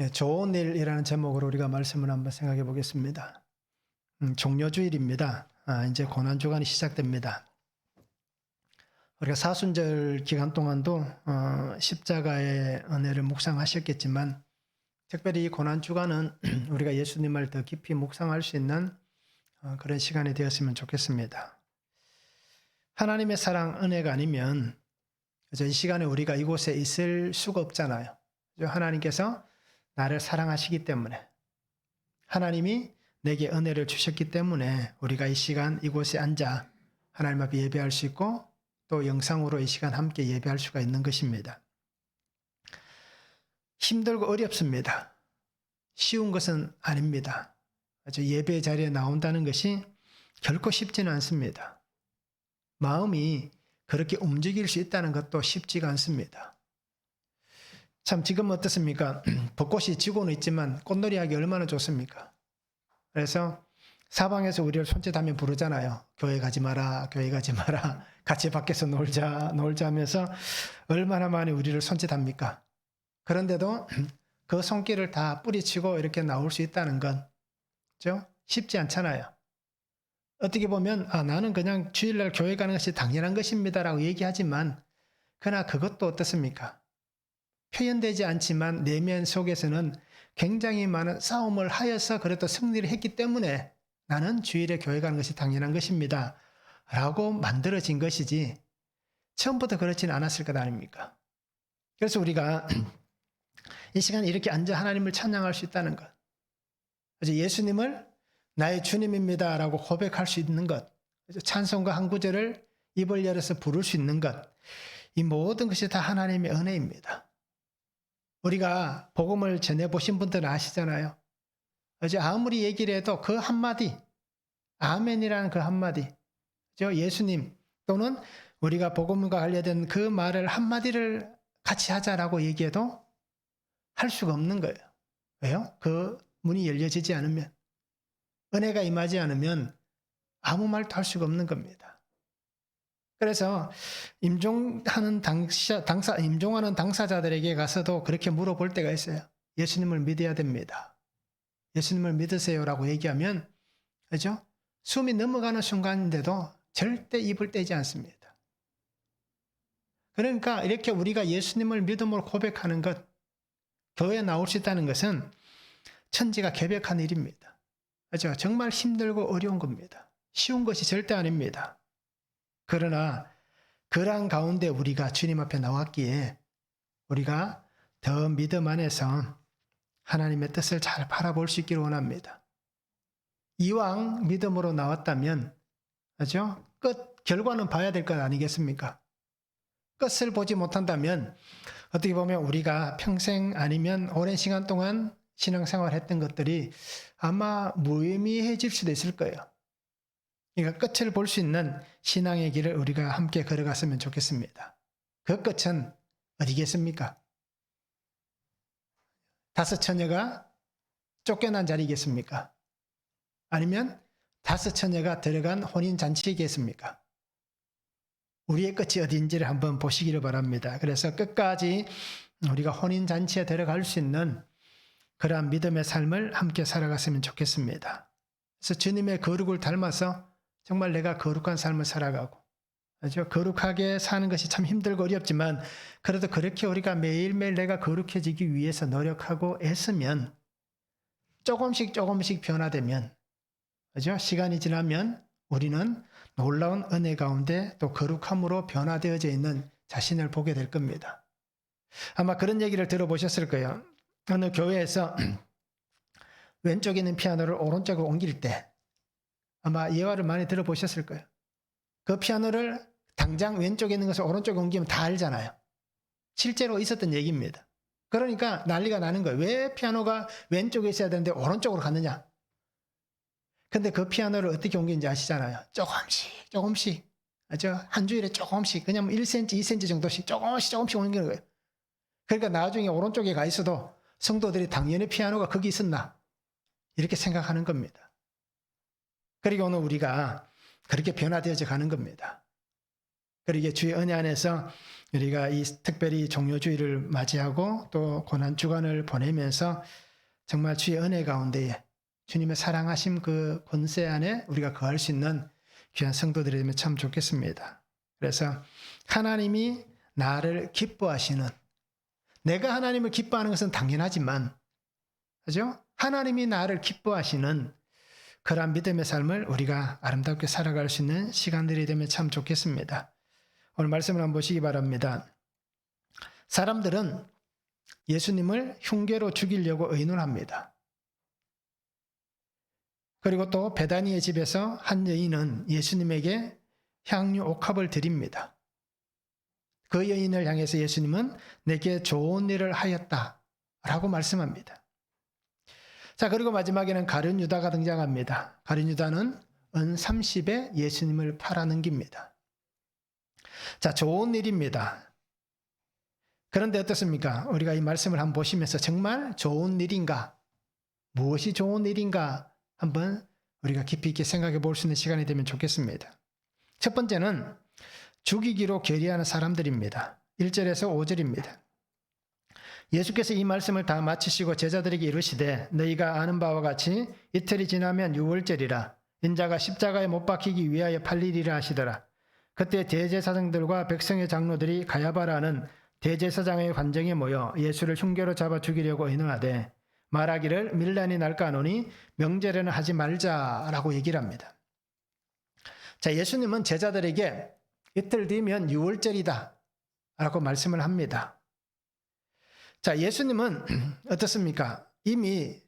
좋은 일이라는 제목으로 우리가 말씀을 한번 생각해 보겠습니다. 종료주일입니다. 이제 고난주간이 시작됩니다. 우리가 사순절 기간 동안도 십자가의 은혜를 묵상하셨겠지만 특별히 이 고난주간은 우리가 예수님을 더 깊이 묵상할 수 있는 그런 시간이 되었으면 좋겠습니다. 하나님의 사랑, 은혜가 아니면 이 시간에 우리가 이곳에 있을 수가 없잖아요. 하나님께서 나를 사랑하시기 때문에, 하나님이 내게 은혜를 주셨기 때문에 우리가 이 시간 이곳에 앉아 하나님 앞에 예배할 수 있고 또 영상으로 이 시간 함께 예배할 수가 있는 것입니다. 힘들고 어렵습니다. 쉬운 것은 아닙니다. 예배 자리에 나온다는 것이 결코 쉽지는 않습니다. 마음이 그렇게 움직일 수 있다는 것도 쉽지가 않습니다. 참 지금 어떻습니까? 벚꽃이 지고는 있지만 꽃놀이 하기 얼마나 좋습니까? 그래서 사방에서 우리를 손짓하며 부르잖아요. 교회 가지 마라, 교회 가지 마라. 같이 밖에서 놀자 하면서 얼마나 많이 우리를 손짓합니까? 그런데도 그 손길을 다 뿌리치고 이렇게 나올 수 있다는 건 쉽지 않잖아요. 어떻게 보면 나는 그냥 주일날 교회 가는 것이 당연한 것입니다라고 얘기하지만 그러나 그것도 어떻습니까? 표현되지 않지만 내면 속에서는 굉장히 많은 싸움을 하여서 그래도 승리를 했기 때문에 나는 주일에 교회 가는 것이 당연한 것입니다 라고 만들어진 것이지 처음부터 그렇지는 않았을 것 아닙니까? 그래서 우리가 이 시간에 이렇게 앉아 하나님을 찬양할 수 있다는 것, 예수님을 나의 주님입니다 라고 고백할 수 있는 것, 찬송가 한 구절을 입을 열어서 부를 수 있는 것, 이 모든 것이 다 하나님의 은혜입니다. 우리가 복음을 전해보신 분들은 아시잖아요. 아무리 얘기를 해도 그 한마디, 아멘이라는 그 한마디, 예수님 또는 우리가 복음과 관련된 그 말을 한마디를 같이 하자라고 얘기해도 할 수가 없는 거예요. 왜요? 그 문이 열려지지 않으면, 은혜가 임하지 않으면 아무 말도 할 수가 없는 겁니다. 그래서 임종하는 당사자들에게 가서도 그렇게 물어볼 때가 있어요. 예수님을 믿어야 됩니다. 예수님을 믿으세요라고 얘기하면, 그죠? 숨이 넘어가는 순간인데도 절대 입을 떼지 않습니다. 그러니까 이렇게 우리가 예수님을 믿음으로 고백하는 것, 교회에 나올 수 있다는 것은 천지가 개벽한 일입니다. 그죠? 정말 힘들고 어려운 겁니다. 쉬운 것이 절대 아닙니다. 그러나 그러한 가운데 우리가 주님 앞에 나왔기에 우리가 더 믿음 안에서 하나님의 뜻을 잘 바라볼 수 있기를 원합니다. 이왕 믿음으로 나왔다면, 그죠? 결과는 봐야 될 것 아니겠습니까? 끝을 보지 못한다면 어떻게 보면 우리가 평생 아니면 오랜 시간 동안 신앙생활 했던 것들이 아마 무의미해질 수도 있을 거예요. 그러니까 끝을 볼 수 있는 신앙의 길을 우리가 함께 걸어갔으면 좋겠습니다. 그 끝은 어디겠습니까? 5 처녀가 쫓겨난 자리겠습니까? 아니면 5 처녀가 들어간 혼인잔치겠습니까? 우리의 끝이 어딘지를 한번 보시기를 바랍니다. 그래서 끝까지 우리가 혼인잔치에 들어갈 수 있는 그러한 믿음의 삶을 함께 살아갔으면 좋겠습니다. 그래서 주님의 거룩을 닮아서 정말 내가 거룩한 삶을 살아가고, 그렇죠? 거룩하게 사는 것이 참 힘들고 어렵지만 그래도 그렇게 우리가 매일매일 내가 거룩해지기 위해서 노력하고 애쓰면 조금씩 변화되면, 그렇죠? 시간이 지나면 우리는 놀라운 은혜 가운데 또 거룩함으로 변화되어져 있는 자신을 보게 될 겁니다. 아마 그런 얘기를 들어보셨을 거예요. 어느 교회에서 왼쪽에 있는 피아노를 오른쪽으로 옮길 때 아마 예화를 많이 들어보셨을 거예요. 그 피아노를 당장 왼쪽에 있는 것을 오른쪽에 옮기면 다 알잖아요. 실제로 있었던 얘기입니다. 그러니까 난리가 나는 거예요. 왜 피아노가 왼쪽에 있어야 되는데 오른쪽으로 갔느냐. 근데 그 피아노를 어떻게 옮기는지 아시잖아요. 조금씩. 한 주일에 조금씩, 그냥 1cm, 2cm 정도씩 조금씩 옮기는 거예요. 그러니까 나중에 오른쪽에 가 있어도 성도들이 당연히 피아노가 거기 있었나 이렇게 생각하는 겁니다. 그리고 오늘 우리가 그렇게 변화되어져 가는 겁니다. 그리고 주의 은혜 안에서 우리가 이 특별히 종료주일을 맞이하고 또 고난주간을 보내면서 정말 주의 은혜 가운데에 주님의 사랑하심 그 권세 안에 우리가 거할 수 있는 귀한 성도들이 되면 참 좋겠습니다. 그래서 하나님이 나를 기뻐하시는, 내가 하나님을 기뻐하는 것은 당연하지만, 그죠? 하나님이 나를 기뻐하시는 그러한 믿음의 삶을 우리가 아름답게 살아갈 수 있는 시간들이 되면 참 좋겠습니다. 오늘 말씀을 한번 보시기 바랍니다. 사람들은 예수님을 흉계로 죽이려고 의논합니다. 그리고 또 베다니의 집에서 한 여인은 예수님에게 향유 옥합을 드립니다. 그 여인을 향해서 예수님은 내게 좋은 일을 하였다 라고 말씀합니다. 자, 그리고 마지막에는 가룟 유다가 등장합니다. 가룟 유다는 은 30에 예수님을 팔아넘깁니다. 자, 좋은 일입니다. 그런데 어떻습니까? 우리가 이 말씀을 한번 보시면서 정말 좋은 일인가? 무엇이 좋은 일인가? 한번 우리가 깊이 있게 생각해 볼 수 있는 시간이 되면 좋겠습니다. 첫 번째는 죽이기로 결의하는 사람들입니다. 1절에서 5절입니다. 예수께서 이 말씀을 다 마치시고 제자들에게 이르시되 너희가 아는 바와 같이 이틀이 지나면 유월절이라 인자가 십자가에 못 박히기 위하여 팔리리라 하시더라. 그때 대제사장들과 백성의 장로들이 가야바라는 대제사장의 관정에 모여 예수를 흉계로 잡아 죽이려고 의논하되 말하기를 밀란이 날까 하노니 명절에는 하지 말자라고 얘기를 합니다. 자, 예수님은 제자들에게 이틀 뒤면 유월절이다 라고 말씀을 합니다. 자, 예수님은 어떻습니까? 이미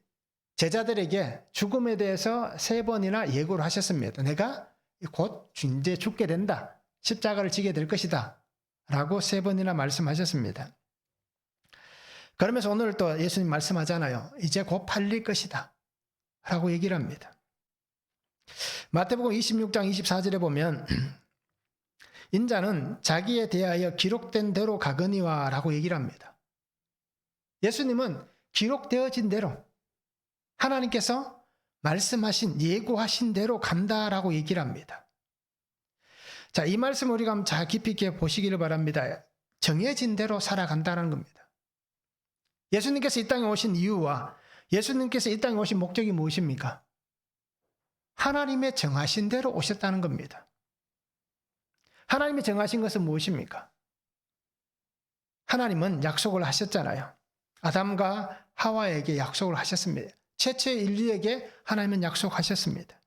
제자들에게 죽음에 대해서 3번이나 예고를 하셨습니다. 내가 곧 이제 죽게 된다. 십자가를 지게 될 것이다. 라고 3번이나 말씀하셨습니다. 그러면서 오늘 또 예수님 말씀하잖아요. 이제 곧 팔릴 것이다. 라고 얘기를 합니다. 마태복음 26장 24절에 보면 인자는 자기에 대하여 기록된 대로 가거니와 라고 얘기를 합니다. 예수님은 기록되어진 대로 하나님께서 말씀하신 예고하신 대로 간다라고 얘기를 합니다. 자, 이 말씀 우리가 한번 잘 깊이 있게 보시기를 바랍니다. 정해진 대로 살아간다는 겁니다. 예수님께서 이 땅에 오신 이유와 예수님께서 이 땅에 오신 목적이 무엇입니까? 하나님의 정하신 대로 오셨다는 겁니다. 하나님이 정하신 것은 무엇입니까? 하나님은 약속을 하셨잖아요. 아담과 하와에게 약속을 하셨습니다. 최초의 인류에게 하나님은 약속하셨습니다.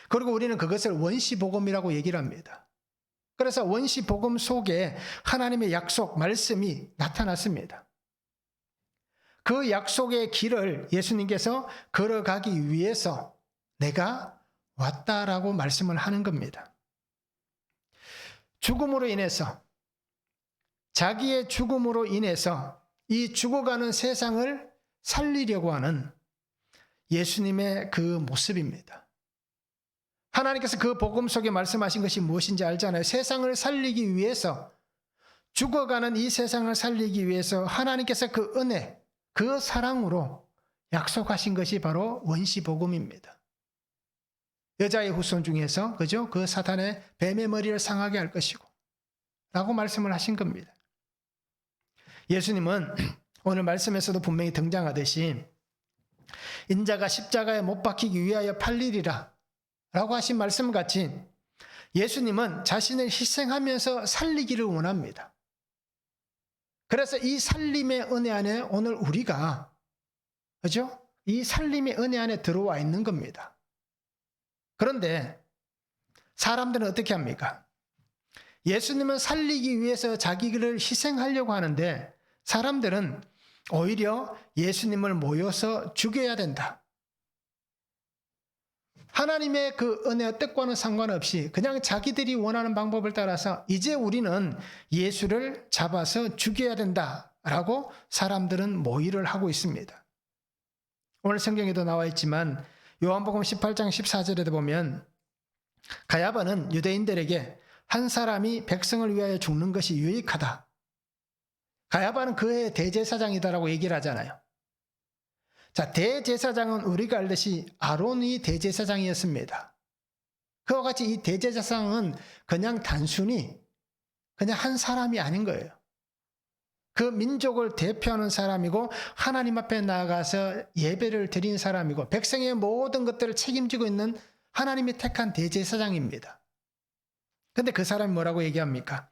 그리고 우리는 그것을 원시복음이라고 얘기를 합니다. 그래서 원시복음 속에 하나님의 약속, 말씀이 나타났습니다. 그 약속의 길을 예수님께서 걸어가기 위해서 내가 왔다라고 말씀을 하는 겁니다. 죽음으로 인해서, 자기의 죽음으로 인해서 이 죽어가는 세상을 살리려고 하는 예수님의 그 모습입니다. 하나님께서 그 복음 속에 말씀하신 것이 무엇인지 알잖아요. 세상을 살리기 위해서, 죽어가는 이 세상을 살리기 위해서 하나님께서 그 은혜, 그 사랑으로 약속하신 것이 바로 원시복음입니다. 여자의 후손 중에서, 그죠? 그 사탄의 뱀의 머리를 상하게 할 것이고 라고 말씀을 하신 겁니다. 예수님은 오늘 말씀에서도 분명히 등장하듯이 인자가 십자가에 못 박히기 위하여 팔리리라 라고 하신 말씀같이 예수님은 자신을 희생하면서 살리기를 원합니다. 그래서 이 살림의 은혜 안에 오늘 우리가, 그죠? 이 살림의 은혜 안에 들어와 있는 겁니다. 그런데 사람들은 어떻게 합니까? 예수님은 살리기 위해서 자기를 희생하려고 하는데 사람들은 오히려 예수님을 모여서 죽여야 된다. 하나님의 그 은혜와 뜻과는 상관없이 그냥 자기들이 원하는 방법을 따라서 이제 우리는 예수를 잡아서 죽여야 된다라고 사람들은 모의를 하고 있습니다. 오늘 성경에도 나와 있지만 요한복음 18장 14절에도 보면 가야바는 유대인들에게 한 사람이 백성을 위하여 죽는 것이 유익하다. 가야바는 그의 대제사장이다라고 얘기를 하잖아요. 자, 대제사장은 우리가 알듯이 아론이 대제사장이었습니다. 그와 같이 이 대제사장은 그냥 단순히 그냥 한 사람이 아닌 거예요. 그 민족을 대표하는 사람이고 하나님 앞에 나아가서 예배를 드린 사람이고 백성의 모든 것들을 책임지고 있는 하나님이 택한 대제사장입니다. 그런데 그 사람이 뭐라고 얘기합니까?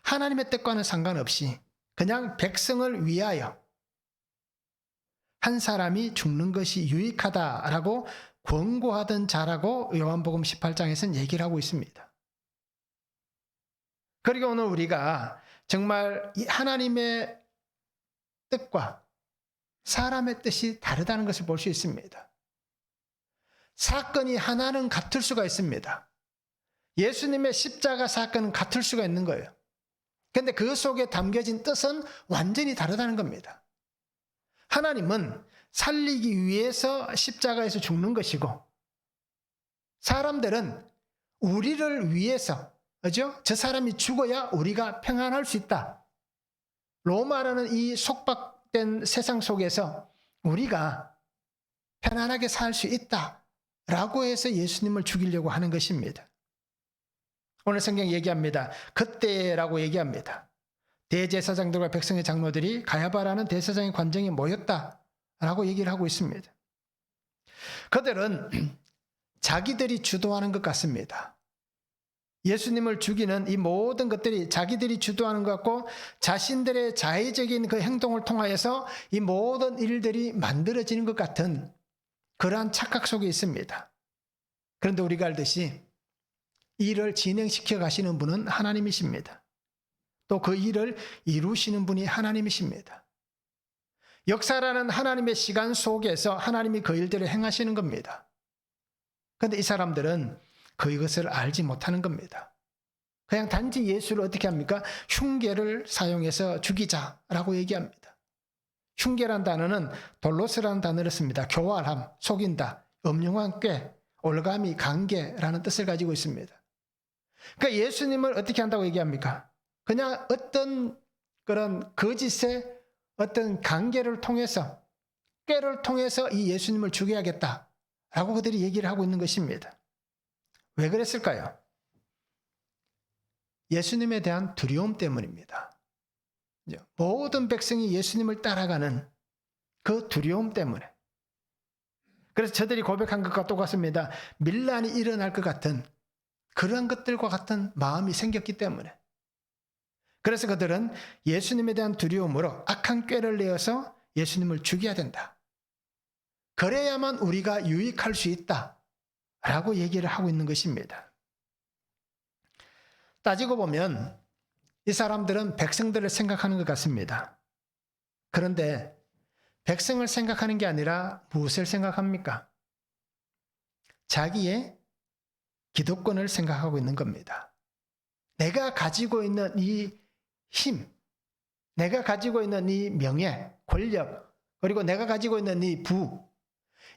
하나님의 뜻과는 상관없이 그냥 백성을 위하여 한 사람이 죽는 것이 유익하다라고 권고하던 자라고 요한복음 18장에서는 얘기를 하고 있습니다. 그리고 오늘 우리가 정말 이 하나님의 뜻과 사람의 뜻이 다르다는 것을 볼 수 있습니다. 사건이 하나는 같을 수가 있습니다. 예수님의 십자가 사건은 같을 수가 있는 거예요. 그런데 그 속에 담겨진 뜻은 완전히 다르다는 겁니다. 하나님은 살리기 위해서 십자가에서 죽는 것이고 사람들은 우리를 위해서 그죠? 저 사람이 죽어야 우리가 평안할 수 있다. 로마라는 이 속박된 세상 속에서 우리가 편안하게 살 수 있다라고 해서 예수님을 죽이려고 하는 것입니다. 오늘 성경 얘기합니다. 그때라고 얘기합니다. 대제사장들과 백성의 장로들이 가야바라는 대제사장의 관정에 모였다라고 얘기를 하고 있습니다. 그들은 자기들이 주도하는 것 같습니다. 예수님을 죽이는 이 모든 것들이 자기들이 주도하는 것 같고 자신들의 자의적인 그 행동을 통하여서 이 모든 일들이 만들어지는 것 같은 그러한 착각 속에 있습니다. 그런데 우리가 알듯이 일을 진행시켜 가시는 분은 하나님이십니다. 또 그 일을 이루시는 분이 하나님이십니다. 역사라는 하나님의 시간 속에서 하나님이 그 일들을 행하시는 겁니다. 그런데 이 사람들은 그것을 알지 못하는 겁니다. 그냥 단지 예수를 어떻게 합니까? 흉계를 사용해서 죽이자라고 얘기합니다. 흉계란 단어는 돌로스라는 단어를 씁니다. 교활함, 속인다, 음흉한 꾀, 올가미, 관계라는 뜻을 가지고 있습니다. 그러니까 예수님을 어떻게 한다고 얘기합니까? 그냥 어떤 그런 거짓의 어떤 관계를 통해서 꾀를 통해서 이 예수님을 죽여야겠다라고 그들이 얘기를 하고 있는 것입니다. 왜 그랬을까요? 예수님에 대한 두려움 때문입니다. 모든 백성이 예수님을 따라가는 그 두려움 때문에. 그래서 저들이 고백한 것과 똑같습니다. 밀란이 일어날 것 같은 그런 것들과 같은 마음이 생겼기 때문에. 그래서 그들은 예수님에 대한 두려움으로 악한 꾀를 내어서 예수님을 죽여야 된다. 그래야만 우리가 유익할 수 있다. 라고 얘기를 하고 있는 것입니다. 따지고 보면 이 사람들은 백성들을 생각하는 것 같습니다. 그런데 백성을 생각하는 게 아니라 무엇을 생각합니까? 자기의 기득권을 생각하고 있는 겁니다. 내가 가지고 있는 이 힘, 내가 가지고 있는 이 명예, 권력, 그리고 내가 가지고 있는 이 부,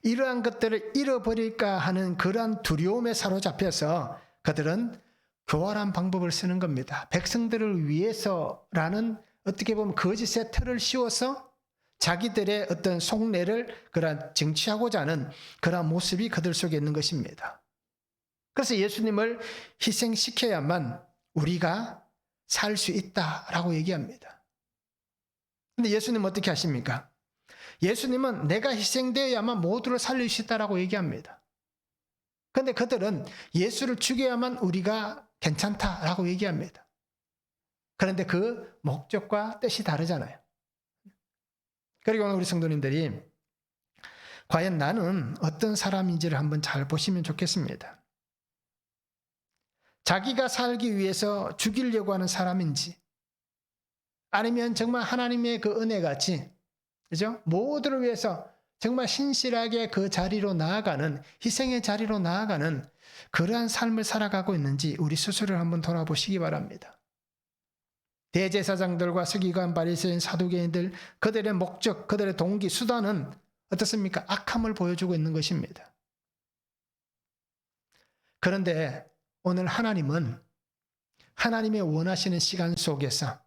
이러한 것들을 잃어버릴까 하는 그러한 두려움에 사로잡혀서 그들은 교활한 방법을 쓰는 겁니다. 백성들을 위해서라는 어떻게 보면 거짓의 틀을 씌워서 자기들의 어떤 속내를 그런 쟁취하고자 하는 그러한 모습이 그들 속에 있는 것입니다. 그래서 예수님을 희생시켜야만 우리가 살 수 있다라고 얘기합니다. 그런데 예수님은 어떻게 하십니까? 예수님은 내가 희생되어야만 모두를 살릴 수 있다라고 얘기합니다. 그런데 그들은 예수를 죽여야만 우리가 괜찮다라고 얘기합니다. 그런데 그 목적과 뜻이 다르잖아요. 그리고 오늘 우리 성도님들이 과연 나는 어떤 사람인지를 한번 잘 보시면 좋겠습니다. 자기가 살기 위해서 죽이려고 하는 사람인지 아니면 정말 하나님의 그 은혜같이 그죠? 모두를 위해서 정말 신실하게 그 자리로 나아가는 희생의 자리로 나아가는 그러한 삶을 살아가고 있는지 우리 스스로를 한번 돌아보시기 바랍니다. 대제사장들과 서기관, 바리새인, 사두개인들 그들의 목적, 그들의 동기, 수단은 어떻습니까? 악함을 보여주고 있는 것입니다. 그런데 오늘 하나님은 하나님의 원하시는 시간 속에서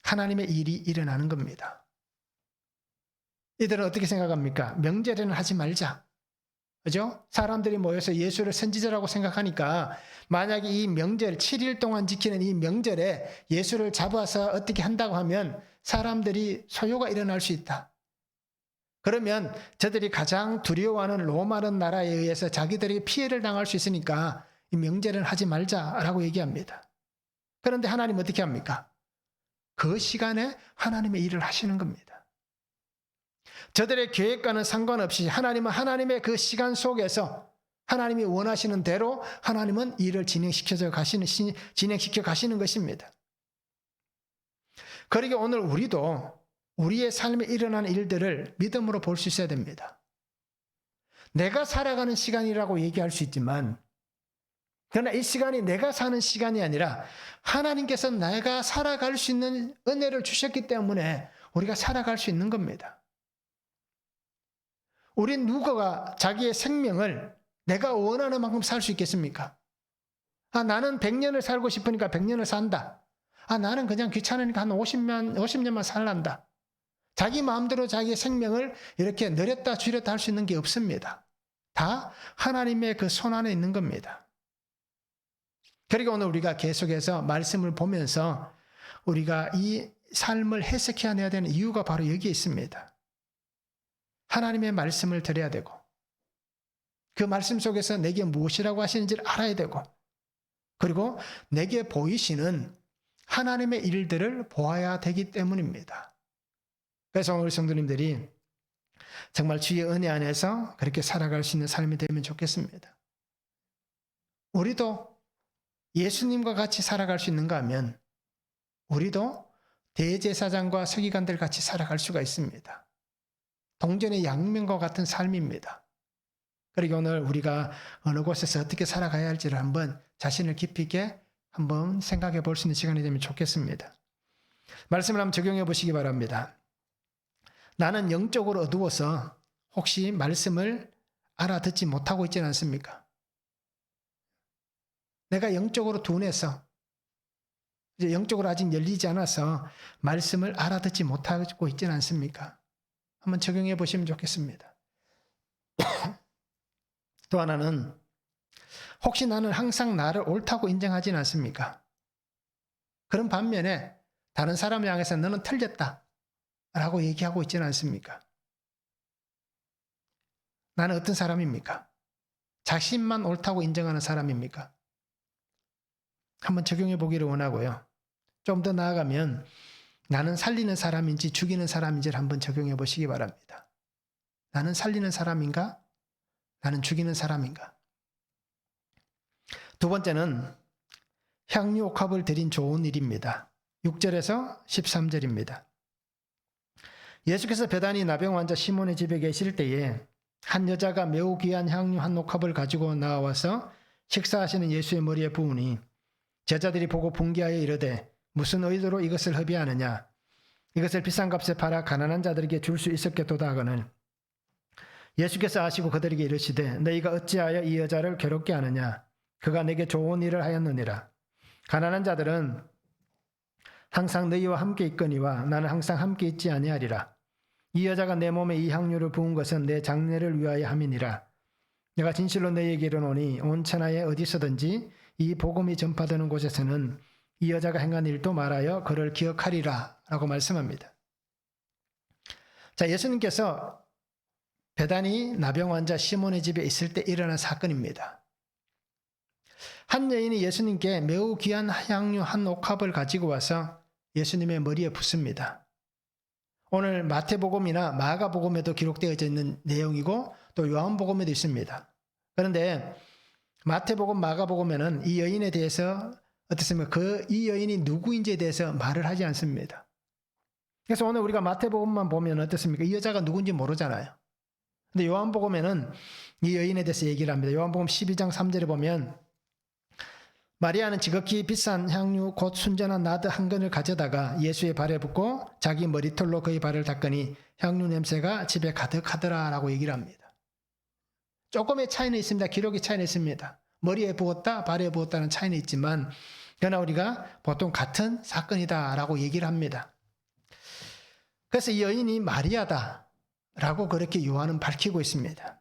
하나님의 일이 일어나는 겁니다. 이들은 어떻게 생각합니까? 명절에는 하지 말자. 그죠? 사람들이 모여서 예수를 선지자라고 생각하니까 만약에 이 명절 7일 동안 지키는 이 명절에 예수를 잡아서 어떻게 한다고 하면 사람들이 소요가 일어날 수 있다. 그러면 저들이 가장 두려워하는 로마는 나라에 의해서 자기들이 피해를 당할 수 있으니까 이 명절은 하지 말자라고 얘기합니다. 그런데 하나님 어떻게 합니까? 그 시간에 하나님의 일을 하시는 겁니다. 저들의 계획과는 상관없이 하나님은 하나님의 그 시간 속에서 하나님이 원하시는 대로 하나님은 일을 진행시켜 가시는 것입니다. 그러게 오늘 우리도 우리의 삶에 일어나는 일들을 믿음으로 볼 수 있어야 됩니다. 내가 살아가는 시간이라고 얘기할 수 있지만 그러나 이 시간이 내가 사는 시간이 아니라 하나님께서 내가 살아갈 수 있는 은혜를 주셨기 때문에 우리가 살아갈 수 있는 겁니다. 우린 누구가 자기의 생명을 내가 원하는 만큼 살 수 있겠습니까? 나는 100년을 살고 싶으니까 100년을 산다. 나는 그냥 귀찮으니까 한 50년만 살란다. 자기 마음대로 자기의 생명을 이렇게 늘렸다 줄였다 할 수 있는 게 없습니다. 다 하나님의 그 손 안에 있는 겁니다. 그리고 오늘 우리가 계속해서 말씀을 보면서 우리가 이 삶을 해석해야 되는 이유가 바로 여기에 있습니다. 하나님의 말씀을 드려야 되고 그 말씀 속에서 내게 무엇이라고 하시는지를 알아야 되고 그리고 내게 보이시는 하나님의 일들을 보아야 되기 때문입니다. 그래서 오늘 성도님들이 정말 주의 은혜 안에서 그렇게 살아갈 수 있는 삶이 되면 좋겠습니다. 우리도 예수님과 같이 살아갈 수 있는가 하면 우리도 대제사장과 서기관들 같이 살아갈 수가 있습니다. 동전의 양면과 같은 삶입니다. 그리고 오늘 우리가 어느 곳에서 어떻게 살아가야 할지를 한번 자신을 깊이 있게 한번 생각해 볼 수 있는 시간이 되면 좋겠습니다. 말씀을 한번 적용해 보시기 바랍니다. 나는 영적으로 어두워서 혹시 말씀을 알아듣지 못하고 있지는 않습니까? 내가 영적으로 둔해서 이제 영적으로 아직 열리지 않아서 말씀을 알아듣지 못하고 있지는 않습니까? 한번 적용해 보시면 좋겠습니다. 또 하나는 혹시 나는 항상 나를 옳다고 인정하지는 않습니까? 그런 반면에 다른 사람을 향해서 너는 틀렸다 라고 얘기하고 있지는 않습니까? 나는 어떤 사람입니까? 자신만 옳다고 인정하는 사람입니까? 한번 적용해 보기를 원하고요. 좀 더 나아가면 나는 살리는 사람인지 죽이는 사람인지를 한번 적용해 보시기 바랍니다. 나는 살리는 사람인가? 나는 죽이는 사람인가? 두 번째는 향유 옥합을 드린 좋은 일입니다. 6절에서 13절입니다. 예수께서 베다니 나병 환자 시몬의 집에 계실 때에 한 여자가 매우 귀한 향유 한 옥합을 가지고 나와서 식사하시는 예수의 머리에 부으니 제자들이 보고 분개하여 이르되 무슨 의도로 이것을 허비하느냐? 이것을 비싼 값에 팔아 가난한 자들에게 줄 수 있었겠도다 하거늘 예수께서 아시고 그들에게 이르시되 너희가 어찌하여 이 여자를 괴롭게 하느냐? 그가 내게 좋은 일을 하였느니라. 가난한 자들은 항상 너희와 함께 있거니와 나는 항상 함께 있지 아니하리라. 이 여자가 내 몸에 이 향유를 부은 것은 내 장례를 위하여 함이니라. 내가 진실로 너희에게 이르노니 온 천하에 어디서든지 이 복음이 전파되는 곳에서는 이 여자가 행한 일도 말하여 그를 기억하리라 라고 말씀합니다. 자, 예수님께서 베다니 나병 환자 시몬의 집에 있을 때 일어난 사건입니다. 한 여인이 예수님께 매우 귀한 향유 한 옥합을 가지고 와서 예수님의 머리에 붓습니다. 오늘 마태복음이나 마가복음에도 기록되어 있는 내용이고 또 요한복음에도 있습니다. 그런데 마태복음, 마가복음에는 이 여인에 대해서 어떻습니까? 이 여인이 누구인지에 대해서 말을 하지 않습니다. 그래서 오늘 우리가 마태복음만 보면 어떻습니까? 이 여자가 누군지 모르잖아요. 근데 요한복음에는 이 여인에 대해서 얘기를 합니다. 요한복음 12장 3절에 보면 마리아는 지극히 비싼 향유 곧 순전한 나드 한 근을 가져다가 예수의 발에 붓고 자기 머리털로 그의 발을 닦으니 향유 냄새가 집에 가득하더라 라고 얘기를 합니다. 조금의 차이는 있습니다. 기록의 차이는 있습니다. 머리에 부었다, 발에 부었다는 차이는 있지만 그러나 우리가 보통 같은 사건이다 라고 얘기를 합니다. 그래서 이 여인이 마리아다 라고 그렇게 요한은 밝히고 있습니다.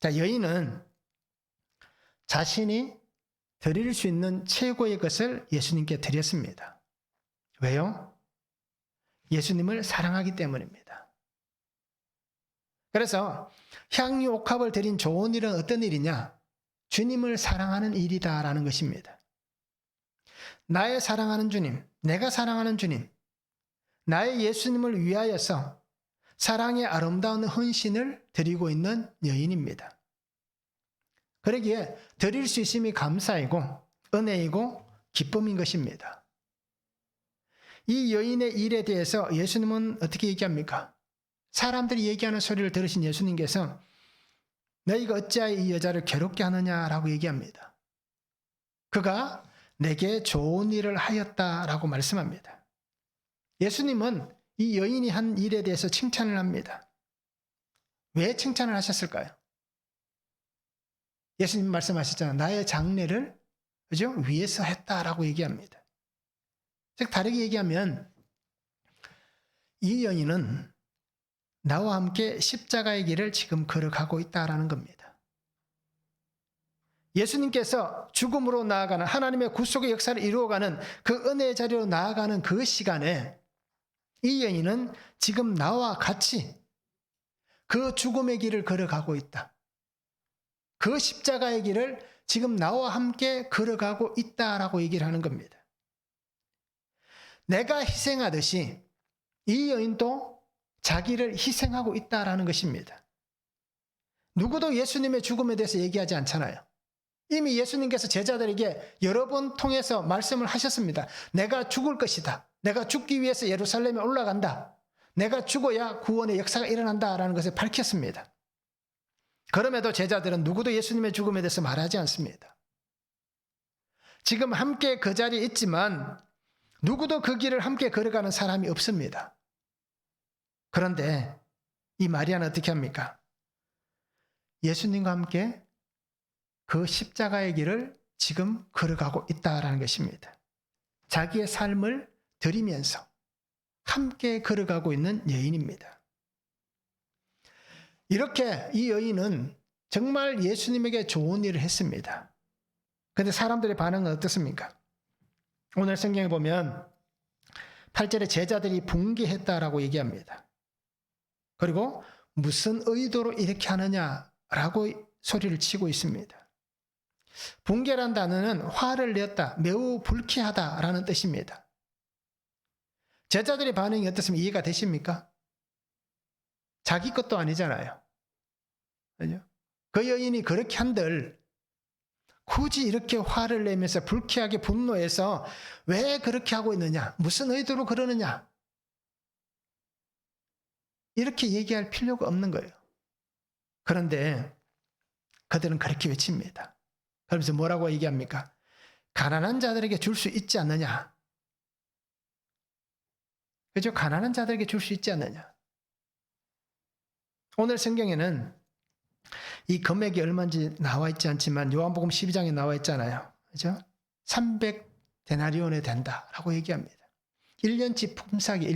자, 여인은 자신이 드릴 수 있는 최고의 것을 예수님께 드렸습니다. 왜요? 예수님을 사랑하기 때문입니다. 그래서 향유 옥합을 드린 좋은 일은 어떤 일이냐? 주님을 사랑하는 일이다라는 것입니다. 나의 사랑하는 주님, 내가 사랑하는 주님, 나의 예수님을 위하여서 사랑의 아름다운 헌신을 드리고 있는 여인입니다. 그러기에 드릴 수 있음이 감사이고 은혜이고 기쁨인 것입니다. 이 여인의 일에 대해서 예수님은 어떻게 얘기합니까? 사람들이 얘기하는 소리를 들으신 예수님께서 너희가 어찌하여 이 여자를 괴롭게 하느냐라고 얘기합니다. 그가 내게 좋은 일을 하였다라고 말씀합니다. 예수님은 이 여인이 한 일에 대해서 칭찬을 합니다. 왜 칭찬을 하셨을까요? 예수님 말씀하셨잖아요. 나의 장례를 그죠? 위해서 했다라고 얘기합니다. 즉 다르게 얘기하면 이 여인은 나와 함께 십자가의 길을 지금 걸어가고 있다라는 겁니다. 예수님께서 죽음으로 나아가는 하나님의 구속의 역사를 이루어가는 그 은혜의 자리로 나아가는 그 시간에 이 여인은 지금 나와 같이 그 죽음의 길을 걸어가고 있다. 그 십자가의 길을 지금 나와 함께 걸어가고 있다라고 얘기를 하는 겁니다. 내가 희생하듯이 이 여인도 자기를 희생하고 있다라는 것입니다. 누구도 예수님의 죽음에 대해서 얘기하지 않잖아요. 이미 예수님께서 제자들에게 여러 번 통해서 말씀을 하셨습니다. 내가 죽을 것이다. 내가 죽기 위해서 예루살렘에 올라간다. 내가 죽어야 구원의 역사가 일어난다라는 것을 밝혔습니다. 그럼에도 제자들은 누구도 예수님의 죽음에 대해서 말하지 않습니다. 지금 함께 그 자리에 있지만 누구도 그 길을 함께 걸어가는 사람이 없습니다. 그런데 이 마리아는 어떻게 합니까? 예수님과 함께 그 십자가의 길을 지금 걸어가고 있다라는 것입니다. 자기의 삶을 드리면서 함께 걸어가고 있는 여인입니다. 이렇게 이 여인은 정말 예수님에게 좋은 일을 했습니다. 그런데 사람들의 반응은 어떻습니까? 오늘 성경에 보면 8절에 제자들이 붕괴했다라고 얘기합니다. 그리고 무슨 의도로 이렇게 하느냐라고 소리를 치고 있습니다. 붕괴란 단어는 화를 내었다, 매우 불쾌하다라는 뜻입니다. 제자들의 반응이 어떻습니까? 이해가 되십니까? 자기 것도 아니잖아요. 그죠? 그 여인이 그렇게 한들 굳이 이렇게 화를 내면서 불쾌하게 분노해서 왜 그렇게 하고 있느냐? 무슨 의도로 그러느냐? 이렇게 얘기할 필요가 없는 거예요. 그런데 그들은 그렇게 외칩니다. 그러면서 뭐라고 얘기합니까? 가난한 자들에게 줄 수 있지 않느냐? 그죠? 가난한 자들에게 줄 수 있지 않느냐? 오늘 성경에는 이 금액이 얼마인지 나와 있지 않지만 요한복음 12장에 나와 있잖아요. 그죠? 300데나리온에 된다라고 얘기합니다. 1년치 품삯이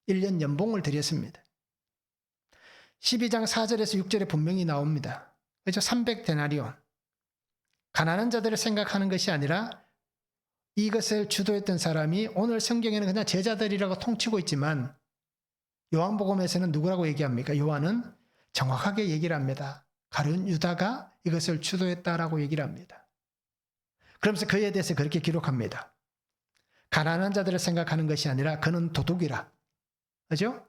1년 연봉을 드렸습니다. 12장 4절에서 6절에 분명히 나옵니다. 그죠? 300데나리온. 가난한 자들을 생각하는 것이 아니라 이것을 주도했던 사람이 오늘 성경에는 그냥 제자들이라고 통치고 있지만 요한복음에서는 누구라고 얘기합니까? 요한은 정확하게 얘기를 합니다. 가룟 유다가 이것을 주도했다라고 얘기를 합니다. 그러면서 그에 대해서 그렇게 기록합니다. 가난한 자들을 생각하는 것이 아니라 그는 도둑이라. 그죠?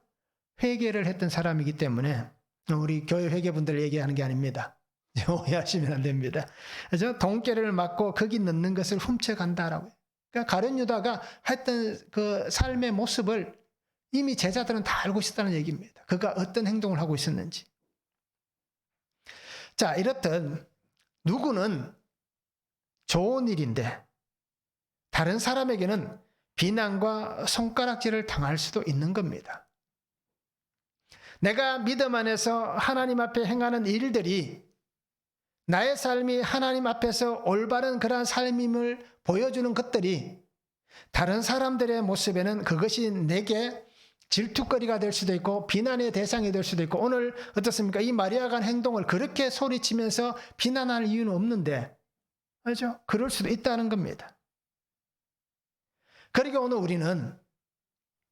회개를 했던 사람이기 때문에 우리 교회 회개분들 얘기하는 게 아닙니다. 오해하시면 안 됩니다. 그죠? 돈깨를 맞고 거기 넣는 것을 훔쳐간다라고. 그러니까 가룟 유다가 했던 그 삶의 모습을 이미 제자들은 다 알고 있었다는 얘기입니다. 그가 어떤 행동을 하고 있었는지. 자, 이렇듯 누구는 좋은 일인데 다른 사람에게는 비난과 손가락질을 당할 수도 있는 겁니다. 내가 믿음 안에서 하나님 앞에 행하는 일들이 나의 삶이 하나님 앞에서 올바른 그러한 삶임을 보여주는 것들이 다른 사람들의 모습에는 그것이 내게 질투거리가 될 수도 있고 비난의 대상이 될 수도 있고, 오늘 어떻습니까? 이 마리아가 한 행동을 그렇게 소리치면서 비난할 이유는 없는데, 그렇죠? 그럴 수도 있다는 겁니다. 그러니까 오늘 우리는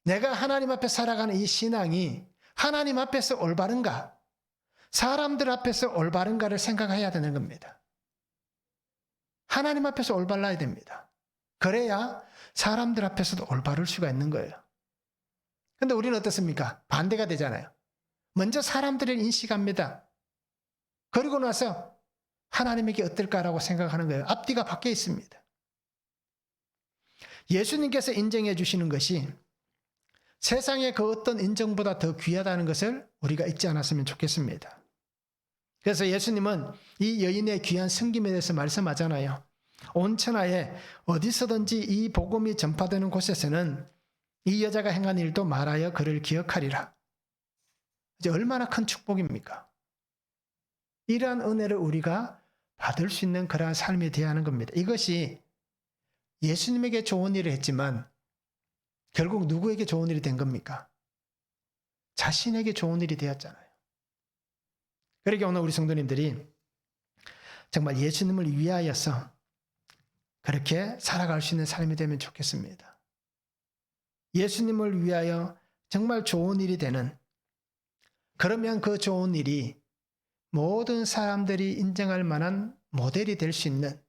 내가 하나님 앞에 살아가는 이 신앙이 하나님 앞에서 올바른가, 사람들 앞에서 올바른가를 생각해야 되는 겁니다. 하나님 앞에서 올바라야 됩니다. 그래야 사람들 앞에서도 올바를 수가 있는 거예요. 근데 우리는 어떻습니까? 반대가 되잖아요. 먼저 사람들을 인식합니다. 그리고 나서 하나님에게 어떨까라고 생각하는 거예요. 앞뒤가 바뀌어 있습니다. 예수님께서 인정해 주시는 것이 세상의 그 어떤 인정보다 더 귀하다는 것을 우리가 잊지 않았으면 좋겠습니다. 그래서 예수님은 이 여인의 귀한 섬김에 대해서 말씀하잖아요. 온 천하에 어디서든지 이 복음이 전파되는 곳에서는 이 여자가 행한 일도 말하여 그를 기억하리라. 이제 얼마나 큰 축복입니까? 이러한 은혜를 우리가 받을 수 있는 그러한 삶이 되어야 하는 겁니다. 이것이 예수님에게 좋은 일을 했지만 결국 누구에게 좋은 일이 된 겁니까? 자신에게 좋은 일이 되었잖아요. 그러니까 오늘 우리 성도님들이 정말 예수님을 위하여서 그렇게 살아갈 수 있는 삶이 되면 좋겠습니다. 예수님을 위하여 정말 좋은 일이 되는, 그러면 그 좋은 일이 모든 사람들이 인정할 만한 모델이 될 수 있는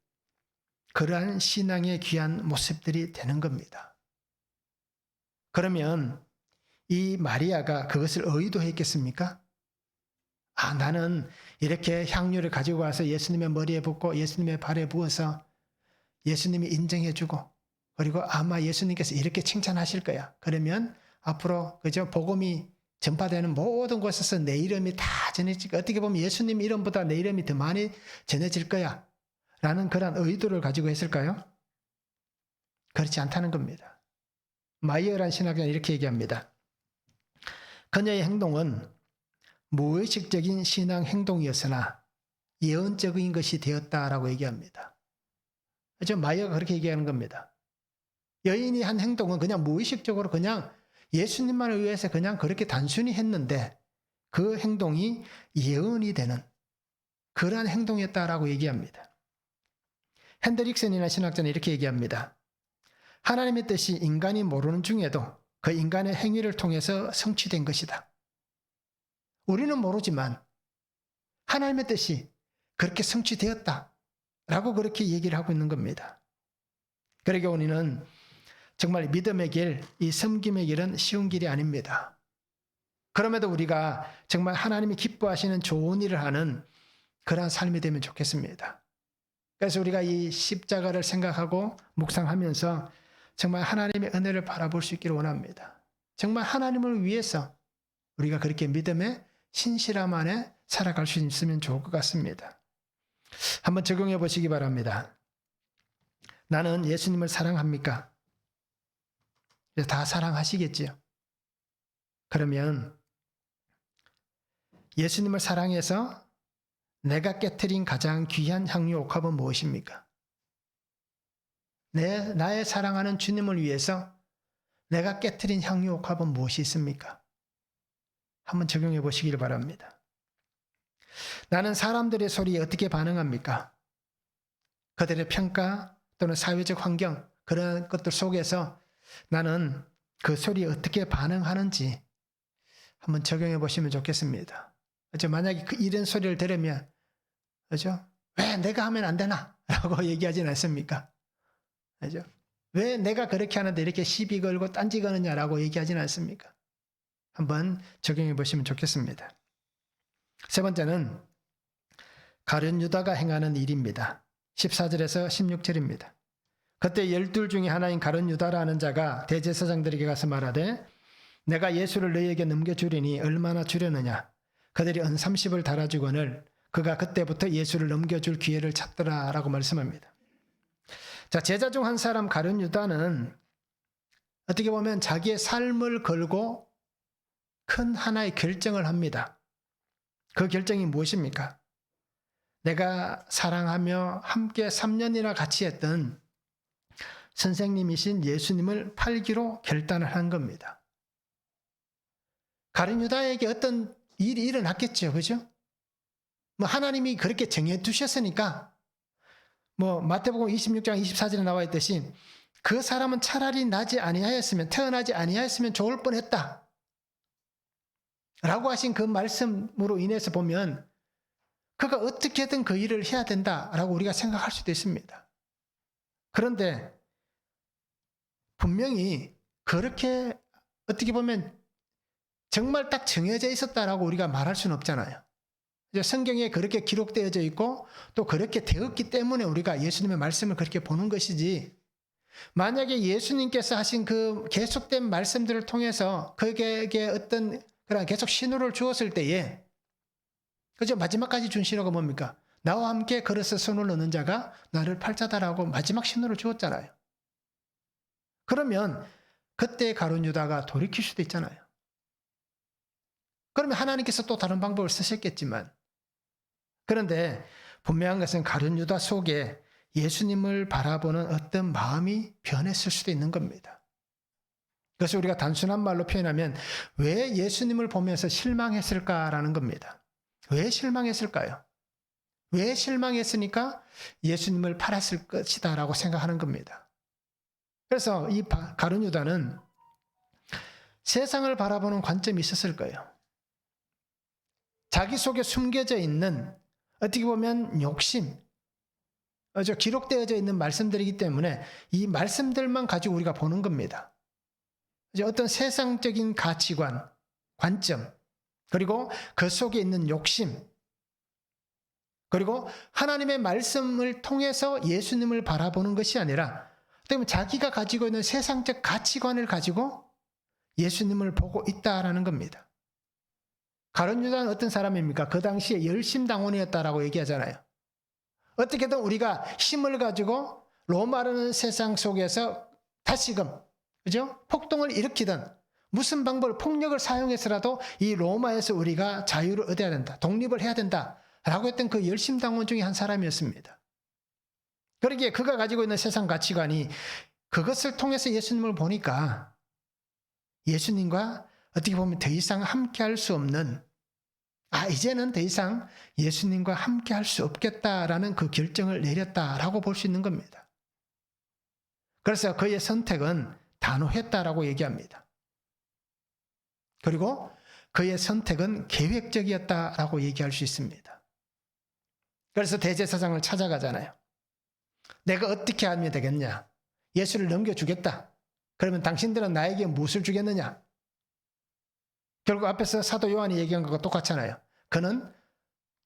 그러한 신앙의 귀한 모습들이 되는 겁니다. 그러면 이 마리아가 그것을 의도했겠습니까? 나는 이렇게 향유를 가지고 와서 예수님의 머리에 붓고 예수님의 발에 부어서 예수님이 인정해주고, 그리고 아마 예수님께서 이렇게 칭찬하실 거야. 그러면 앞으로 그죠, 복음이 전파되는 모든 곳에서 내 이름이 다 전해질 거야. 어떻게 보면 예수님 이름보다 내 이름이 더 많이 전해질 거야 라는 그런 의도를 가지고 했을까요? 그렇지 않다는 겁니다. 마이어란 신학자는 이렇게 얘기합니다. 그녀의 행동은 무의식적인 신앙 행동이었으나 예언적인 것이 되었다라고 얘기합니다. 그렇죠? 마이어가 그렇게 얘기하는 겁니다. 여인이 한 행동은 그냥 무의식적으로 그냥 예수님만을 위해서 그냥 그렇게 단순히 했는데 그 행동이 예언이 되는 그러한 행동이었다라고 얘기합니다. 핸드릭슨이나 신학자는 이렇게 얘기합니다. 하나님의 뜻이 인간이 모르는 중에도 그 인간의 행위를 통해서 성취된 것이다. 우리는 모르지만 하나님의 뜻이 그렇게 성취되었다라고 그렇게 얘기를 하고 있는 겁니다. 그러니까 우리는 정말 믿음의 길, 이 섬김의 길은 쉬운 길이 아닙니다. 그럼에도 우리가 정말 하나님이 기뻐하시는 좋은 일을 하는 그러한 삶이 되면 좋겠습니다. 그래서 우리가 이 십자가를 생각하고 묵상하면서 정말 하나님의 은혜를 바라볼 수 있기를 원합니다. 정말 하나님을 위해서 우리가 그렇게 믿음의 신실함 안에 살아갈 수 있으면 좋을 것 같습니다. 한번 적용해 보시기 바랍니다. 나는 예수님을 사랑합니까? 다 사랑하시겠지요. 그러면 예수님을 사랑해서 내가 깨트린 가장 귀한 향유 옥합은 무엇입니까? 나의 사랑하는 주님을 위해서 내가 깨트린 향유 옥합은 무엇이 있습니까? 한번 적용해 보시길 바랍니다. 나는 사람들의 소리에 어떻게 반응합니까? 그들의 평가 또는 사회적 환경, 그런 것들 속에서 나는 그 소리에 어떻게 반응하는지 한번 적용해 보시면 좋겠습니다. 그렇죠? 만약에 이런 소리를 들으면, 그렇죠? 왜 내가 하면 안 되나? 라고 얘기하진 않습니까? 그렇죠? 왜 내가 그렇게 하는데 이렇게 시비 걸고 딴지 거느냐라고 얘기하진 않습니까? 한번 적용해 보시면 좋겠습니다. 세 번째는 가룟 유다가 행하는 일입니다. 14절에서 16절입니다. 그때 12 중에 하나인 가룟 유다라는 자가 대제사장들에게 가서 말하되 내가 예수를 너희에게 넘겨주리니 얼마나 주려느냐. 그들이 은 30을 달아주거늘 그가 그때부터 예수를 넘겨줄 기회를 찾더라 라고 말씀합니다. 자, 제자 중 한 사람 가룟 유다는 어떻게 보면 자기의 삶을 걸고 큰 하나의 결정을 합니다. 그 결정이 무엇입니까? 내가 사랑하며 함께 3년이나 같이 했던 선생님이신 예수님을 팔기로 결단을 한 겁니다. 가룟 유다에게 어떤 일이 일어났겠죠. 그죠? 뭐 하나님이 그렇게 정해 두셨으니까 뭐 마태복음 26장 24절에 나와 있듯이 그 사람은 차라리 태어나지 아니하였으면 좋을 뻔했다 라고 하신 그 말씀으로 인해서 보면 그가 어떻게든 그 일을 해야 된다라고 우리가 생각할 수도 있습니다. 그런데 분명히 그렇게 어떻게 보면 정말 딱 정해져 있었다라고 우리가 말할 수는 없잖아요. 성경에 그렇게 기록되어져 있고 또 그렇게 되었기 때문에 우리가 예수님의 말씀을 그렇게 보는 것이지, 만약에 예수님께서 하신 그 계속된 말씀들을 통해서 그에게 어떤 그런 계속 신호를 주었을 때에, 그죠? 마지막까지 준 신호가 뭡니까? 나와 함께 그릇에 손을 넣는 자가 나를 팔자다라고 마지막 신호를 주었잖아요. 그러면 그때 가룟 유다가 돌이킬 수도 있잖아요. 그러면 하나님께서 또 다른 방법을 쓰셨겠지만, 그런데 분명한 것은 가룟 유다 속에 예수님을 바라보는 어떤 마음이 변했을 수도 있는 겁니다. 그래서 우리가 단순한 말로 표현하면 왜 예수님을 보면서 실망했을까라는 겁니다. 왜 실망했을까요? 왜 실망했으니까 예수님을 팔았을 것이다라고 생각하는 겁니다. 그래서 이 가룟 유다는 세상을 바라보는 관점이 있었을 거예요. 자기 속에 숨겨져 있는 어떻게 보면 욕심, 기록되어져 있는 말씀들이기 때문에 이 말씀들만 가지고 우리가 보는 겁니다. 어떤 세상적인 가치관, 관점, 그리고 그 속에 있는 욕심, 그리고 하나님의 말씀을 통해서 예수님을 바라보는 것이 아니라 어떻게 자기가 가지고 있는 세상적 가치관을 가지고 예수님을 보고 있다라는 겁니다. 가룟 유다는 어떤 사람입니까? 그 당시에 열심당원이었다라고 얘기하잖아요. 어떻게든 우리가 힘을 가지고 로마라는 세상 속에서 다시금, 그죠? 폭동을 일으키든 무슨 방법을 폭력을 사용해서라도 이 로마에서 우리가 자유를 얻어야 된다, 독립을 해야 된다라고 했던 그 열심당원 중에 한 사람이었습니다. 그러기에 그가 가지고 있는 세상 가치관이 그것을 통해서 예수님을 보니까 예수님과 어떻게 보면 더 이상 함께 할 수 없는, 이제는 더 이상 예수님과 함께 할 수 없겠다라는 그 결정을 내렸다라고 볼 수 있는 겁니다. 그래서 그의 선택은 단호했다라고 얘기합니다. 그리고 그의 선택은 계획적이었다라고 얘기할 수 있습니다. 그래서 대제사장을 찾아가잖아요. 내가 어떻게 하면 되겠냐? 예수를 넘겨주겠다. 그러면 당신들은 나에게 무엇을 주겠느냐? 결국 앞에서 사도 요한이 얘기한 것과 똑같잖아요. 그는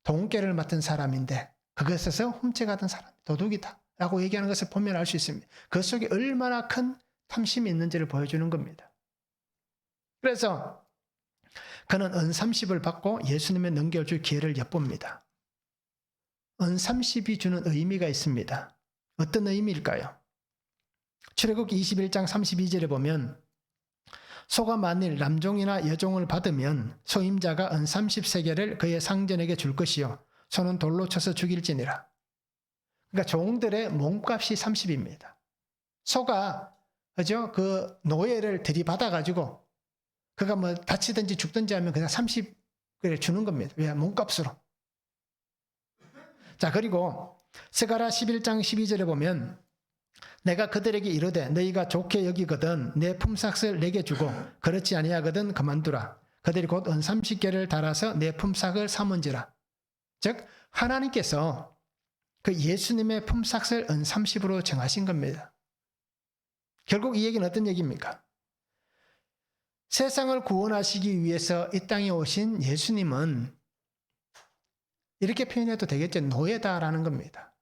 동계를 맡은 사람인데 그것에서 훔쳐가던 사람, 도둑이다 라고 얘기하는 것을 보면 알 수 있습니다. 그 속에 얼마나 큰 탐심이 있는지를 보여주는 겁니다. 그래서 그는 은 30을 받고 예수님의 넘겨줄 기회를 엿봅니다. 은 30이 주는 의미가 있습니다. 어떤 의미일까요? 출애굽기 21장 32절에 보면 소가 만일 남종이나 여종을 받으면 소임자가 은 30세겔을 그의 상전에게 줄 것이요 소는 돌로 쳐서 죽일지니라. 그러니까 종들의 몸값이 30입니다. 소가 그죠? 그 노예를 들이받아 가지고 그가 뭐 다치든지 죽든지 하면 그냥 30을 주는 겁니다. 왜? 몸값으로. 자, 그리고 스가랴 11장 12절에 보면 내가 그들에게 이르되 너희가 좋게 여기거든 내 품삯을 내게 주고 그렇지 아니하거든 그만두라. 그들이 곧 은 30개를 달아서 내 품삯을 삼은지라. 즉 하나님께서 그 예수님의 품삯을 은 30으로 정하신 겁니다. 결국 이 얘기는 어떤 얘기입니까? 세상을 구원하시기 위해서 이 땅에 오신 예수님은 이렇게 표현해도 되겠죠. 노예다라는 겁니다.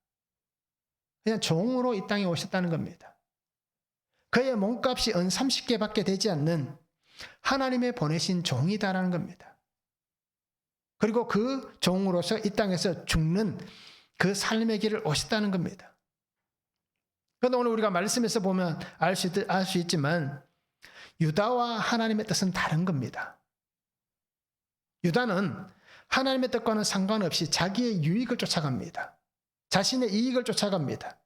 그냥 종으로 이 땅에 오셨다는 겁니다. 그의 몸값이 은 30개밖에 되지 않는 하나님의 보내신 종이다라는 겁니다. 그리고 그 종으로서 이 땅에서 죽는 그 삶의 길을 오셨다는 겁니다. 그런데 오늘 우리가 말씀에서 보면 알 수 있지만 유다와 하나님의 뜻은 다른 겁니다. 유다는 하나님의 뜻과는 상관없이 자기의 유익을 쫓아갑니다. 자신의 이익을 쫓아갑니다.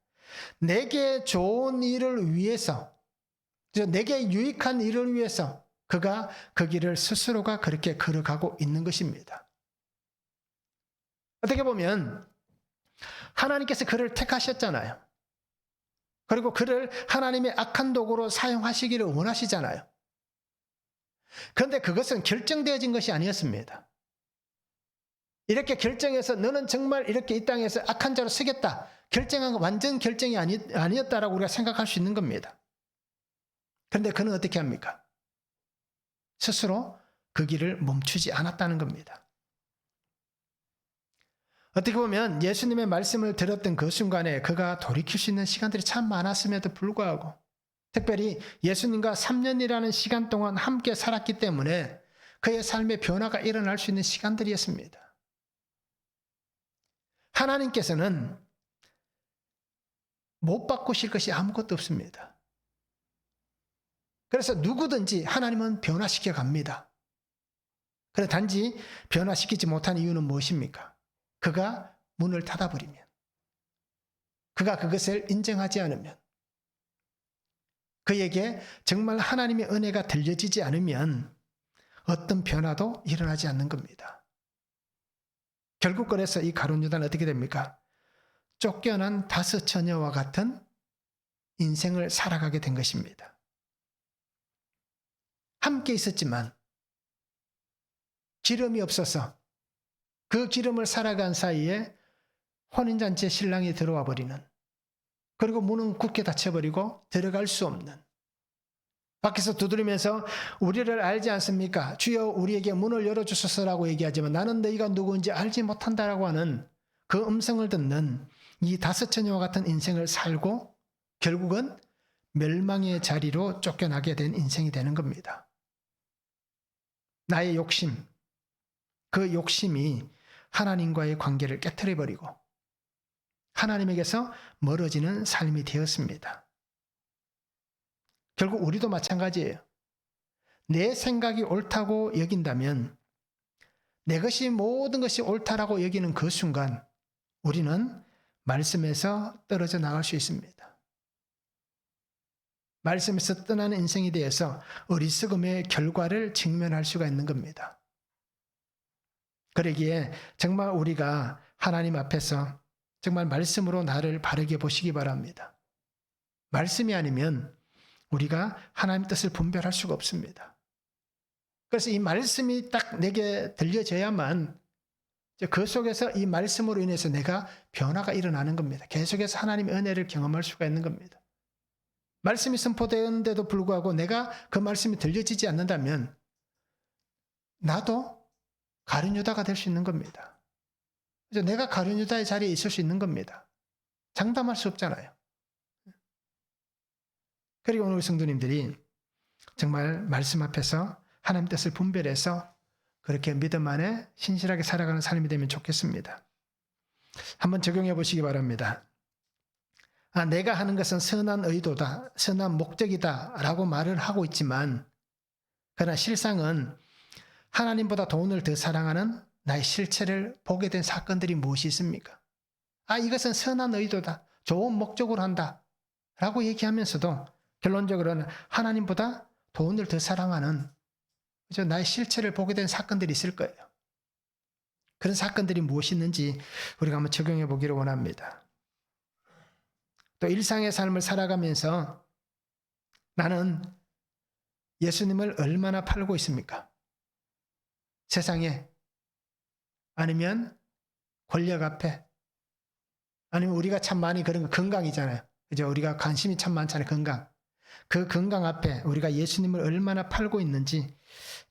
내게 좋은 일을 위해서, 내게 유익한 일을 위해서 그가 그 길을 스스로가 그렇게 걸어가고 있는 것입니다. 어떻게 보면 하나님께서 그를 택하셨잖아요. 그리고 그를 하나님의 악한 도구로 사용하시기를 원하시잖아요. 그런데 그것은 결정되어진 것이 아니었습니다. 이렇게 결정해서 너는 정말 이렇게 이 땅에서 악한 자로 서겠다. 결정한 건 완전 결정이 아니었다라고 우리가 생각할 수 있는 겁니다. 그런데 그는 어떻게 합니까? 스스로 그 길을 멈추지 않았다는 겁니다. 어떻게 보면 예수님의 말씀을 들었던 그 순간에 그가 돌이킬 수 있는 시간들이 참 많았음에도 불구하고 특별히 예수님과 3년이라는 시간 동안 함께 살았기 때문에 그의 삶의 변화가 일어날 수 있는 시간들이었습니다. 하나님께서는 못 바꾸실 것이 아무것도 없습니다. 그래서 누구든지 하나님은 변화시켜 갑니다. 그런데 단지 변화시키지 못한 이유는 무엇입니까? 그가 문을 닫아버리면, 그가 그것을 인정하지 않으면, 그에게 정말 하나님의 은혜가 들려지지 않으면 어떤 변화도 일어나지 않는 겁니다. 결국 그래서 이 가룟 유다는 어떻게 됩니까? 쫓겨난 5 처녀와 같은 인생을 살아가게 된 것입니다. 함께 있었지만 기름이 없어서 그 기름을 살아간 사이에 혼인잔치에 신랑이 들어와 버리는, 그리고 문은 굳게 닫혀버리고 들어갈 수 없는, 밖에서 두드리면서 우리를 알지 않습니까? 주여 우리에게 문을 열어주소서라고 얘기하지만 나는 너희가 누구인지 알지 못한다라고 하는 그 음성을 듣는 이 5 처녀와 같은 인생을 살고 결국은 멸망의 자리로 쫓겨나게 된 인생이 되는 겁니다. 나의 욕심, 그 욕심이 하나님과의 관계를 깨트려버리고 하나님에게서 멀어지는 삶이 되었습니다. 결국 우리도 마찬가지예요. 내 생각이 옳다고 여긴다면, 내 것이 모든 것이 옳다라고 여기는 그 순간 우리는 말씀에서 떨어져 나갈 수 있습니다. 말씀에서 떠나는 인생에 대해서 어리석음의 결과를 직면할 수가 있는 겁니다. 그러기에 정말 우리가 하나님 앞에서 정말 말씀으로 나를 바르게 보시기 바랍니다. 말씀이 아니면 우리가 하나님 뜻을 분별할 수가 없습니다. 그래서 이 말씀이 딱 내게 들려져야만 그 속에서 이 말씀으로 인해서 내가 변화가 일어나는 겁니다. 계속해서 하나님의 은혜를 경험할 수가 있는 겁니다. 말씀이 선포되는데도 불구하고 내가 그 말씀이 들려지지 않는다면 나도 가룟 유다가 될 수 있는 겁니다. 그래서 내가 가룟 유다의 자리에 있을 수 있는 겁니다. 장담할 수 없잖아요. 그리고 오늘 성도님들이 정말 말씀 앞에서 하나님 뜻을 분별해서 그렇게 믿음 안에 신실하게 살아가는 삶이 되면 좋겠습니다. 한번 적용해 보시기 바랍니다. 내가 하는 것은 선한 의도다, 선한 목적이다 라고 말을 하고 있지만 그러나 실상은 하나님보다 돈을 더 사랑하는 나의 실체를 보게 된 사건들이 무엇이 있습니까? 이것은 선한 의도다, 좋은 목적으로 한다 라고 얘기하면서도 결론적으로는 하나님보다 돈을 더 사랑하는 나의 실체를 보게 된 사건들이 있을 거예요. 그런 사건들이 무엇이 있는지 우리가 한번 적용해 보기를 원합니다. 또 일상의 삶을 살아가면서 나는 예수님을 얼마나 팔고 있습니까? 세상에, 아니면 권력 앞에, 아니면 우리가 참 많이 그런 거 건강이잖아요. 그죠? 우리가 관심이 참 많잖아요. 건강. 그 건강 앞에 우리가 예수님을 얼마나 팔고 있는지,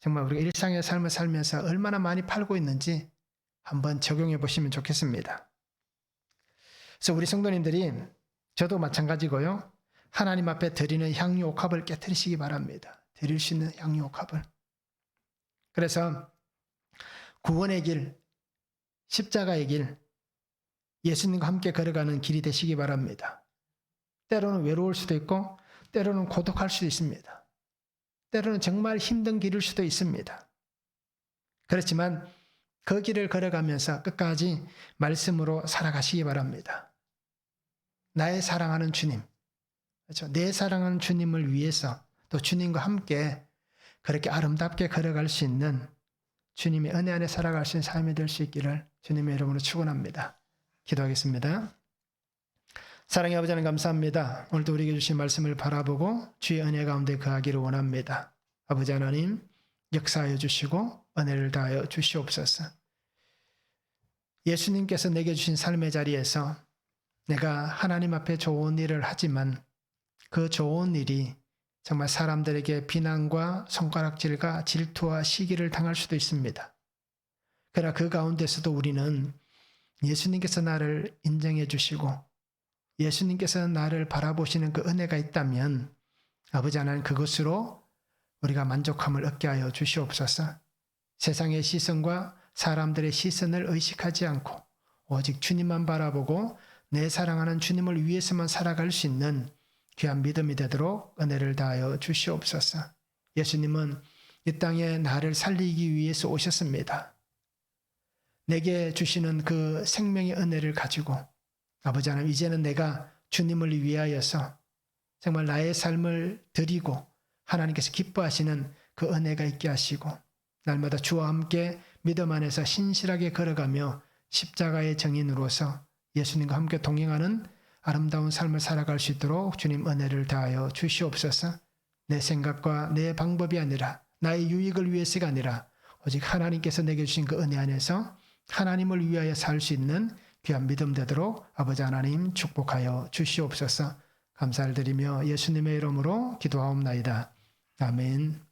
정말 우리가 일상의 삶을 살면서 얼마나 많이 팔고 있는지 한번 적용해 보시면 좋겠습니다. 그래서 우리 성도님들이, 저도 마찬가지고요, 하나님 앞에 드리는 향유 옥합을 깨트리시기 바랍니다. 드릴 수 있는 향유 옥합을. 그래서 구원의 길, 십자가의 길, 예수님과 함께 걸어가는 길이 되시기 바랍니다. 때로는 외로울 수도 있고 때로는 고독할 수도 있습니다. 때로는 정말 힘든 길일 수도 있습니다. 그렇지만 그 길을 걸어가면서 끝까지 말씀으로 살아가시기 바랍니다. 나의 사랑하는 주님, 그렇죠? 내 사랑하는 주님을 위해서 또 주님과 함께 그렇게 아름답게 걸어갈 수 있는 주님의 은혜 안에 살아갈 수 있는 삶이 될 수 있기를 주님의 이름으로 축원합니다. 기도하겠습니다. 사랑의 아버지 하나님 감사합니다. 오늘도 우리에게 주신 말씀을 바라보고 주의 은혜 가운데 거하기를 원합니다. 아버지 하나님 역사하여 주시고 은혜를 다하여 주시옵소서. 예수님께서 내게 주신 삶의 자리에서 내가 하나님 앞에 좋은 일을 하지만 그 좋은 일이 정말 사람들에게 비난과 손가락질과 질투와 시기를 당할 수도 있습니다. 그러나 그 가운데서도 우리는 예수님께서 나를 인정해 주시고 예수님께서 나를 바라보시는 그 은혜가 있다면 아버지 하나님 그것으로 우리가 만족함을 얻게 하여 주시옵소서. 세상의 시선과 사람들의 시선을 의식하지 않고 오직 주님만 바라보고 내 사랑하는 주님을 위해서만 살아갈 수 있는 귀한 믿음이 되도록 은혜를 다하여 주시옵소서. 예수님은 이 땅에 나를 살리기 위해서 오셨습니다. 내게 주시는 그 생명의 은혜를 가지고 아버지 하나님 이제는 내가 주님을 위하여서 정말 나의 삶을 드리고 하나님께서 기뻐하시는 그 은혜가 있게 하시고 날마다 주와 함께 믿음 안에서 신실하게 걸어가며 십자가의 증인으로서 예수님과 함께 동행하는 아름다운 삶을 살아갈 수 있도록 주님 은혜를 다하여 주시옵소서. 내 생각과 내 방법이 아니라 나의 유익을 위해서가 아니라 오직 하나님께서 내게 주신 그 은혜 안에서 하나님을 위하여 살 수 있는 귀한 믿음 되도록 아버지 하나님 축복하여 주시옵소서. 감사를 드리며 예수님의 이름으로 기도하옵나이다. 아멘.